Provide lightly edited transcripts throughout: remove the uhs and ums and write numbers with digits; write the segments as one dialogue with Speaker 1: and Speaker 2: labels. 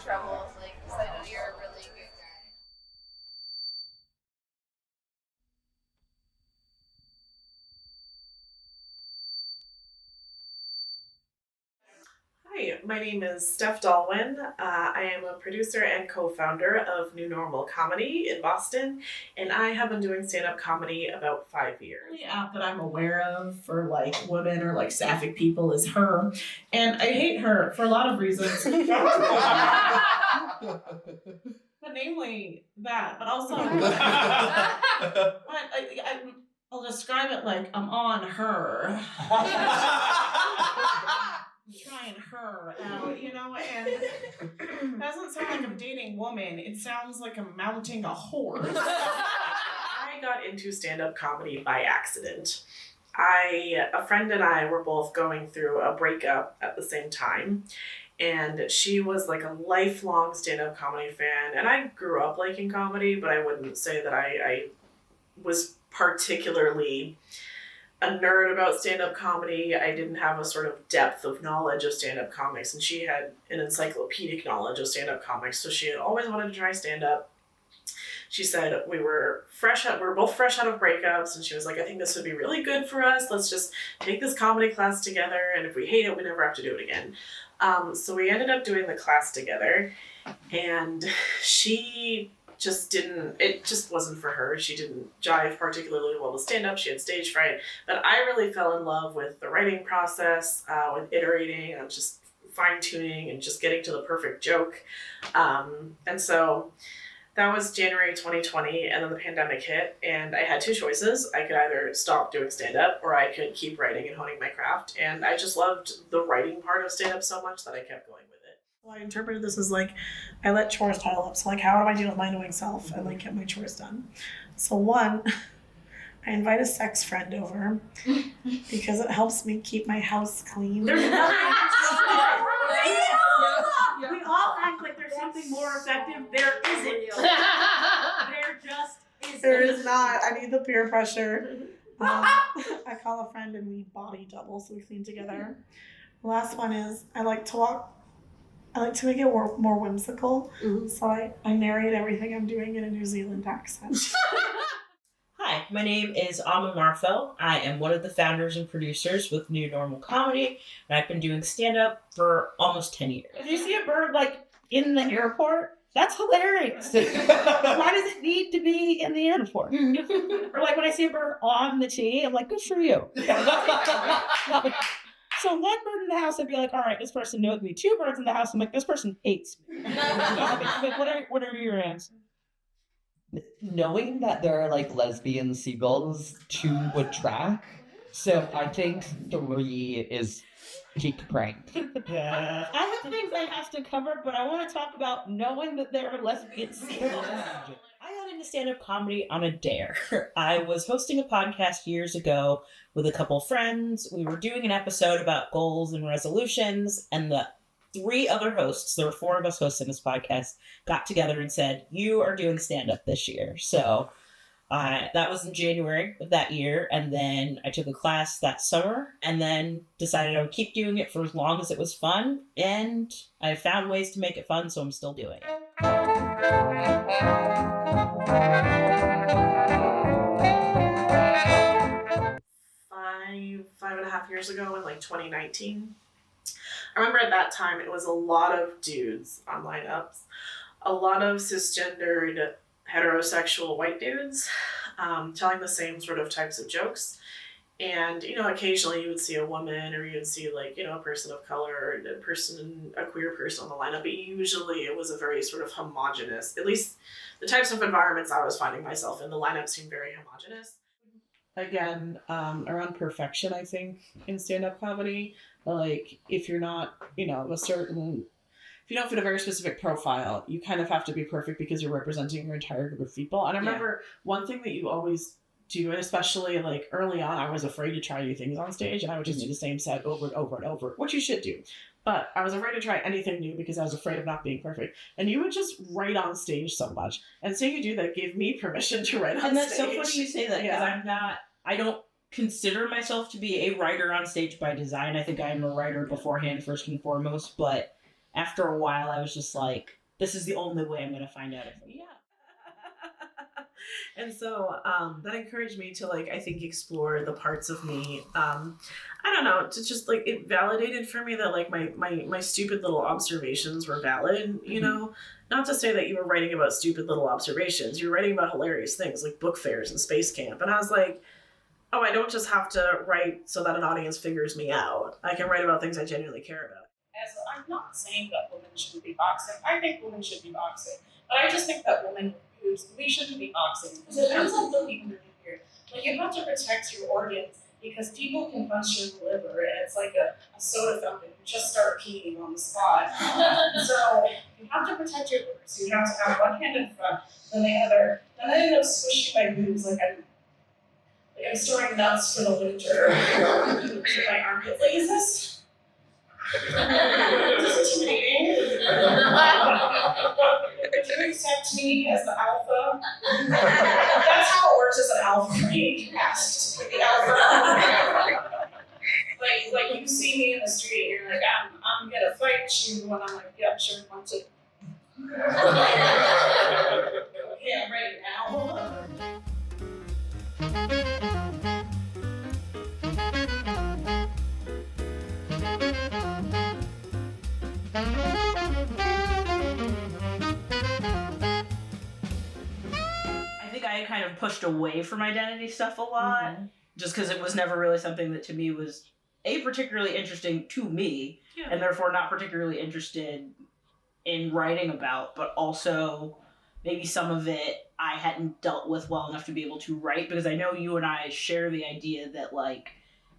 Speaker 1: trouble, like, because I know you're a really good guy.
Speaker 2: Hi, my name is Steph Dalwin. I am a producer and co-founder of New Normal Comedy in Boston, and I have been doing stand-up comedy about 5 years.
Speaker 3: The app that I'm aware of for like women or like sapphic people is her, and I hate her for a lot of reasons. But namely that, but also I'll describe it like I'm on her. Trying her out, you know, and it doesn't sound like I'm dating woman. It sounds like I'm mounting a horse.
Speaker 2: I got into stand-up comedy by accident. A friend and I were both going through a breakup at the same time, and she was like a lifelong stand-up comedy fan, and I grew up liking comedy, but I wouldn't say that I was particularly a nerd about stand-up comedy. I didn't have a sort of depth of knowledge of stand-up comics, and she had an encyclopedic knowledge of stand-up comics, so she had always wanted to try stand-up. She said we were both fresh out of breakups, and she was like, I think this would be really good for us. Let's just take this comedy class together, and if we hate it, we never have to do it again. So we ended up doing the class together, and it just wasn't for her. She didn't jive particularly well with stand-up. She had stage fright. But I really fell in love with the writing process, with iterating and just fine-tuning and just getting to the perfect joke. And so that was January 2020, and then the pandemic hit, and I had two choices. I could either stop doing stand-up, or I could keep writing and honing my craft. And I just loved the writing part of stand-up so much that I kept going with it.
Speaker 3: Well, I interpreted this as like, I let chores pile up. So like, how do I deal with my annoying self and like get my chores done? So one, I invite a sex friend over because it helps me keep my house clean.
Speaker 4: We all act like there's something more effective. There isn't. There just isn't.
Speaker 3: There is not. I need the peer pressure. I call a friend and we body double so we clean together. The last one is I like to make it more whimsical. Mm-hmm. So I narrate everything I'm doing in a New Zealand accent.
Speaker 5: Hi, my name is Amma Marfo. I am one of the founders and producers with New Normal Comedy, and I've been doing stand-up for almost 10 years. If you see a bird, like, in the airport, that's hilarious. Why does it need to be in the airport? Or, like, when I see a bird on the tee, I'm like, good for you. So one bird in the house, I'd be like, all right, this person knows me. Two birds in the house, I'm like, this person hates me. Like, what are your answers?
Speaker 6: Knowing that there are like lesbian seagulls to would track, so I think 3 is cheek pranked.
Speaker 5: I have things I have to cover, but I want to talk about knowing that there are lesbian seagulls. I got into stand-up comedy on a dare. I was hosting a podcast years ago with a couple friends. We were doing an episode about goals and resolutions, and the 3 other hosts, there were 4 of us hosting this podcast, got together and said, you are doing stand-up this year. So that was in January of that year, and then I took a class that summer, and then decided I would keep doing it for as long as it was fun, and I found ways to make it fun, so I'm still doing it.
Speaker 2: 5.5 years ago in like 2019. I remember at that time it was a lot of dudes on lineups, a lot of cisgendered heterosexual white dudes telling the same sort of types of jokes. And, you know, occasionally you would see a woman, or you would see, like, you know, a person of color, or a queer person on the lineup, but usually it was a very sort of homogenous, at least the types of environments I was finding myself in, the lineup seemed very homogenous.
Speaker 3: Again, around perfection, I think, in stand-up comedy. Like, if you're not, you know, if you don't fit a very specific profile, you kind of have to be perfect because you're representing your entire group of people. And I remember one thing that you always do, and especially like early on, I was afraid to try new things on stage, and I would just do the same set over and over and over, which you should do. But I was afraid to try anything new because I was afraid of not being perfect. And you would just write on stage so much. And seeing you do that gave me permission to write on stage.
Speaker 5: And that's so funny you say that, because I don't consider myself to be a writer on stage by design. I think I am a writer beforehand, first and foremost, but after a while, I was just like, this is the only way I'm going to find out if
Speaker 3: Yeah. And so that encouraged me to I think explore the parts of me. I don't know, to just it validated for me that my stupid little observations were valid, you know? Not to say that you were writing about stupid little observations. You're writing about hilarious things like book fairs and space camp. And I was like, oh, I don't just have to write so that an audience figures me out. I can write about things I genuinely care about.
Speaker 7: As I'm not saying that women shouldn't be boxing. I think women should be boxing. But I just think that we shouldn't be boxing. Because it depends on the people in here. You have to protect your organs because people can punch your liver and it's like a soda fountain. You just start peeing on the spot. So you have to protect your liver. So you have to have one hand in front, then the other. Then I end up squishing my boobs I'm storing nuts for the winter. To my armpit. Is this intimidating? Do you accept me as the alpha? That's how it works as an alpha, right? Asked to be the alpha. You see me in the street, you're like, I'm gonna fight you, and I'm like, yeah, sure, punch it. Okay, I'm ready now.
Speaker 5: I kind of pushed away from identity stuff a lot, just because it was never really something that to me was particularly interesting to me, and therefore not particularly interested in writing about, but also maybe some of it I hadn't dealt with well enough to be able to write, because I know you and I share the idea that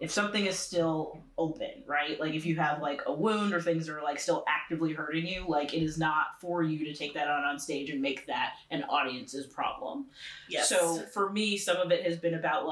Speaker 5: if something is still open, right? If you have a wound or things that are still actively hurting you, it is not for you to take that on stage and make that an audience's problem.
Speaker 3: Yes.
Speaker 5: So for me, some of it has been about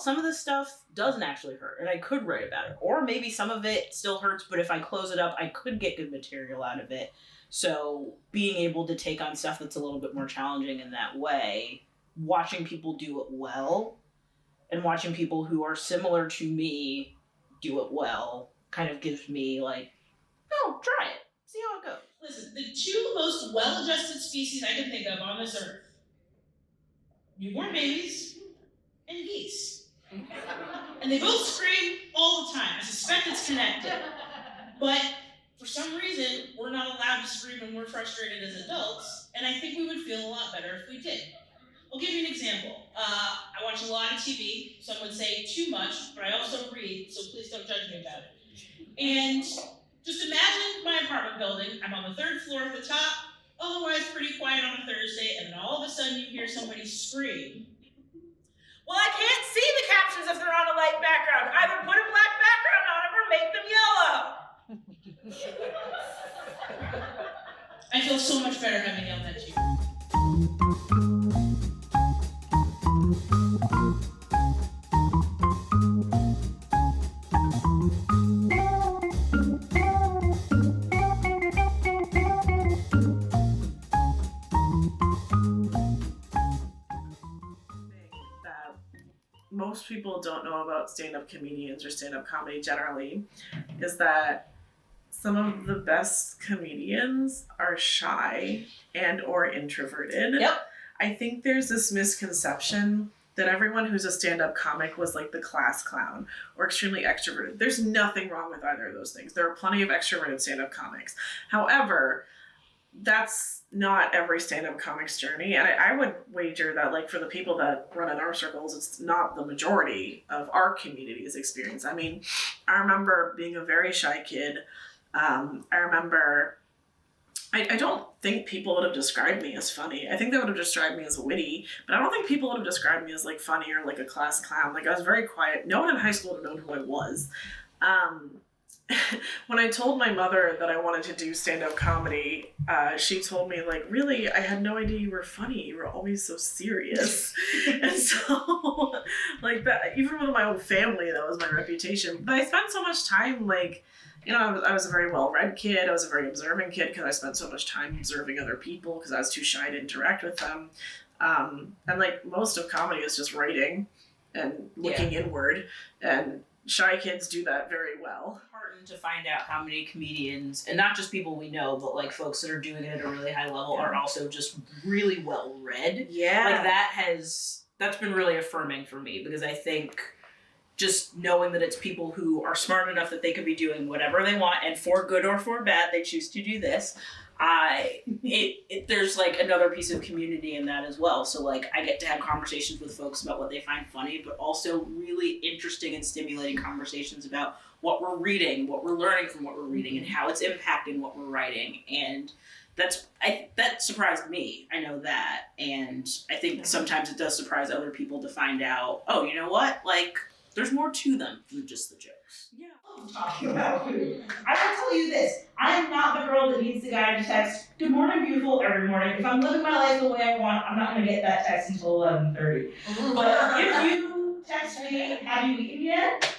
Speaker 5: some of this stuff doesn't actually hurt and I could write about it. Or maybe some of it still hurts, but if I close it up, I could get good material out of it. So being able to take on stuff that's a little bit more challenging in that way, watching people do it well, and watching people who are similar to me do it well kind of gives me try it. See how it goes.
Speaker 7: Listen, the two most well-adjusted species I can think of on this earth, newborn babies and geese. And they both scream all the time. I suspect it's connected. But for some reason, we're not allowed to scream when we're frustrated as adults, and I think we would feel a lot better if we did. I'll give you an example. I watch a lot of TV. Some would say too much, but I also read, so please don't judge me about it. And just imagine my apartment building. I'm on the 3rd floor at the top, otherwise pretty quiet on a Thursday, and then all of a sudden you hear somebody scream. Well, I can't see the captions if they're on a light background. Either put a black background on them or make them yellow. I feel so much better having yelled at you.
Speaker 2: Most people don't know about stand-up comedians or stand-up comedy generally is that some of the best comedians are shy and or introverted.
Speaker 5: Yep.
Speaker 2: I think there's this misconception that everyone who's a stand-up comic was the class clown or extremely extroverted. There's nothing wrong with either of those things. There are plenty of extroverted stand-up comics. However, that's not every stand-up comic's journey. And I would wager that for the people that run in our circles, it's not the majority of our community's experience. I mean, I remember being a very shy kid. I remember, I don't think people would have described me as funny. I think they would have described me as witty, but I don't think people would have described me as funny or a class clown. I was very quiet. No one in high school would have known who I was. When I told my mother that I wanted to do stand-up comedy, she told me, really, I had no idea you were funny. You were always so serious. And so, that, even with my own family, that was my reputation. But I spent so much time, I was a very well-read kid. I was a very observant kid because I spent so much time observing other people because I was too shy to interact with them. And most of comedy is just writing and looking inward. And shy kids do that very well.
Speaker 7: Heartened to find out how many comedians, and not just people we know, but like folks that are doing it at a really high level, are also just really well read.
Speaker 2: Yeah.
Speaker 7: Like that's been really affirming for me, because I think just knowing that it's people who are smart enough that they could be doing whatever they want, and for good or for bad, they choose to do this. There's like another piece of community in that as well. So like I get to have conversations with folks about what they find funny, but also really interesting and stimulating conversations about what we're reading, what we're learning from what we're reading, and how it's impacting what we're writing. And that surprised me. I know that. And I think sometimes it does surprise other people to find out, oh, you know what? Like, there's more to them than just the jokes.
Speaker 2: Yeah.
Speaker 7: I'm talking about food. I will tell you this. I am not the girl that needs the guy to text, "Good morning, beautiful," every morning. If I'm living my life the way I want, I'm not going to get that text until 11:30. But if you text me, "Have you eaten yet?"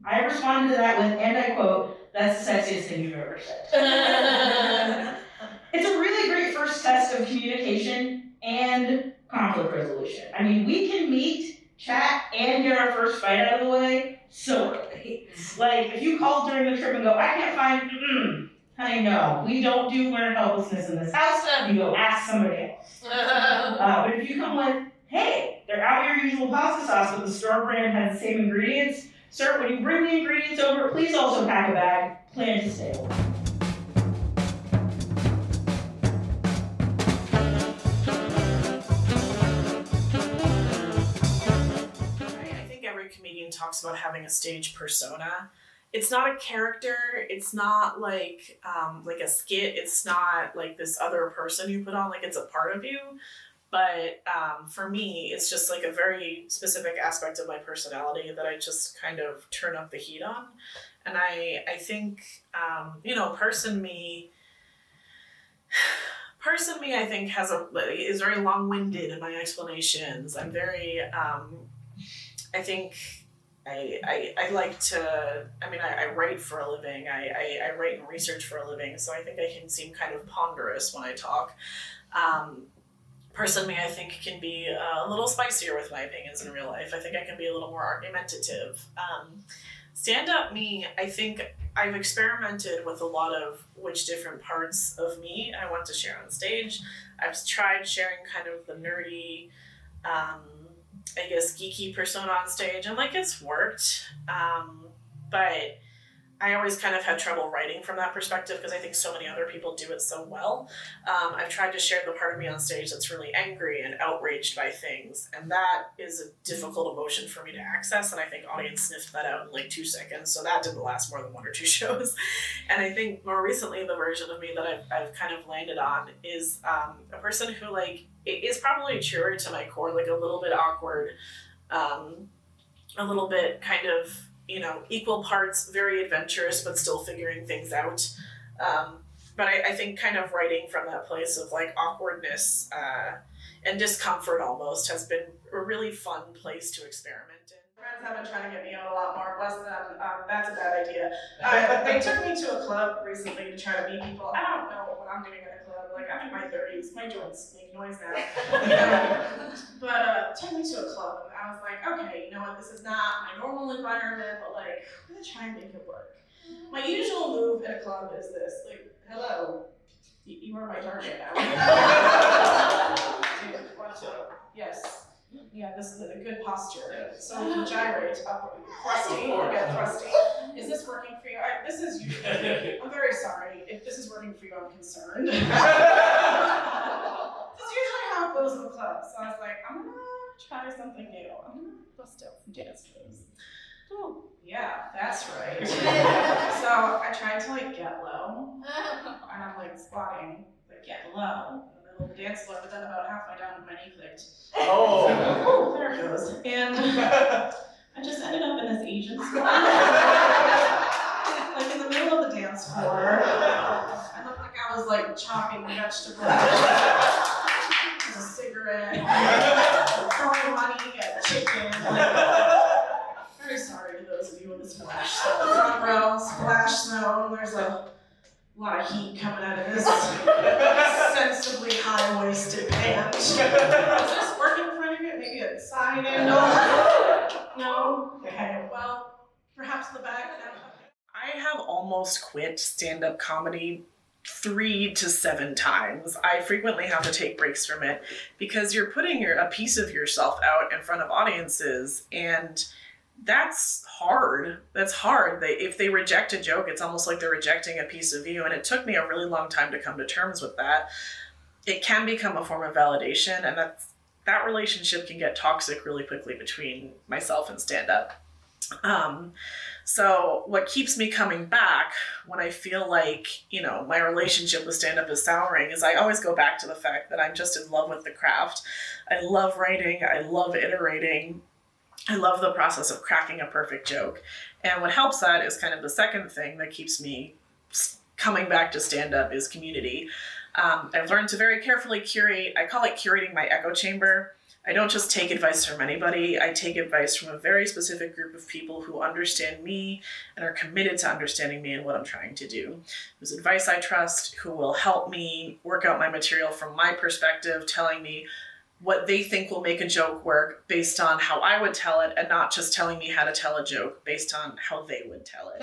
Speaker 7: I responded to that with, and I quote, "That's the sexiest thing you've ever said." It's a really great first test of communication and conflict resolution. I mean, we can meet, chat, and get our first fight out of the way so early. Like, if you call during the trip and go, "I can't find," honey, no, we don't do learned helplessness in this house. You go ask somebody else. But if you come with, "Hey, they're out your usual pasta sauce, but the store brand has the same ingredients. Sir, when you bring the ingredients over, please also pack a bag. Plan to stay away."
Speaker 2: Comedian talks about having a stage persona. It's not a character. It's not like a skit. It's not like this other person you put on. Like, it's a part of you. But for me, it's just like a very specific aspect of my personality that I just kind of turn up the heat on. And I think person me I think is very long-winded in my explanations. I'm very I think I like to, I write for a living. I write and research for a living, so I think I can seem kind of ponderous when I talk. Person me, I think, can be a little spicier with my opinions in real life. I think I can be a little more argumentative. Stand-up me, I think I've experimented with a lot of which different parts of me I want to share on stage. I've tried sharing kind of the nerdy, I guess, geeky persona on stage, and it's worked. But I always kind of had trouble writing from that perspective because I think so many other people do it so well. I've tried to share the part of me on stage that's really angry and outraged by things, and that is a difficult emotion for me to access, and I think audience sniffed that out in 2 seconds, so that didn't last more than 1 or 2 shows. And I think more recently the version of me that I've kind of landed on is a person who it is probably truer to my core, a little bit awkward, a little bit kind of, equal parts, very adventurous, but still figuring things out. But I think kind of writing from that place of awkwardness and discomfort almost has been a really fun place to experiment in. Friends have been trying to get me out a lot more, bless them. That's a bad idea. They took me to a club recently to try to meet people. I don't know what I'm doing at a club. I'm in my 30s, my joints make noise now. But took me to a club, and I was like, okay, you know what, this is not my normal environment, but I'm gonna try and make it work. My usual move at a club is this, hello, you are my target now. Yes. Yeah, this is a good posture. So we can gyrate upward. Thrusty, get thrusty. Is this working for you? This is usually, I'm very sorry. If this is working for you, I'm concerned. This is usually how it goes in the club. So I was like, I'm gonna try something new. I'm gonna bust out some dance moves. Oh, yeah, that's right. So I tried to get low. And I'm squatting, get low. The dance floor, but then about halfway down, my knee clicked. Oh, there it goes. And I just ended up in this Asian spot. In the middle of the dance floor. I looked like I was chopping vegetables. A cigarette. Throwing money at chicken. Very sorry to those of you in the splash zone. Front row, splash zone. There's a lot of heat coming out of this sensibly high-waisted pant. Is this working for you? Maybe get excited. No? Okay, well, perhaps the back. I have almost quit stand-up comedy 3 to 7 times. I frequently have to take breaks from it because you're putting a piece of yourself out in front of audiences, and that's hard. That's hard. If they reject a joke, it's almost like they're rejecting a piece of you, and it took me a really long time to come to terms with that. It can become a form of validation, and that relationship can get toxic really quickly between myself and stand-up. So what keeps me coming back when I feel like, my relationship with stand-up is souring is I always go back to the fact that I'm just in love with the craft. I love writing. I love iterating. I love the process of cracking a perfect joke. And what helps that is kind of the second thing that keeps me coming back to stand-up is community. I've learned to very carefully curate. I call it curating my echo chamber. I don't just take advice from anybody. I take advice from a very specific group of people who understand me and are committed to understanding me and what I'm trying to do. There's advice I trust, who will help me work out my material from my perspective, telling me what they think will make a joke work based on how I would tell it, and not just telling me how to tell a joke based on how they would tell it.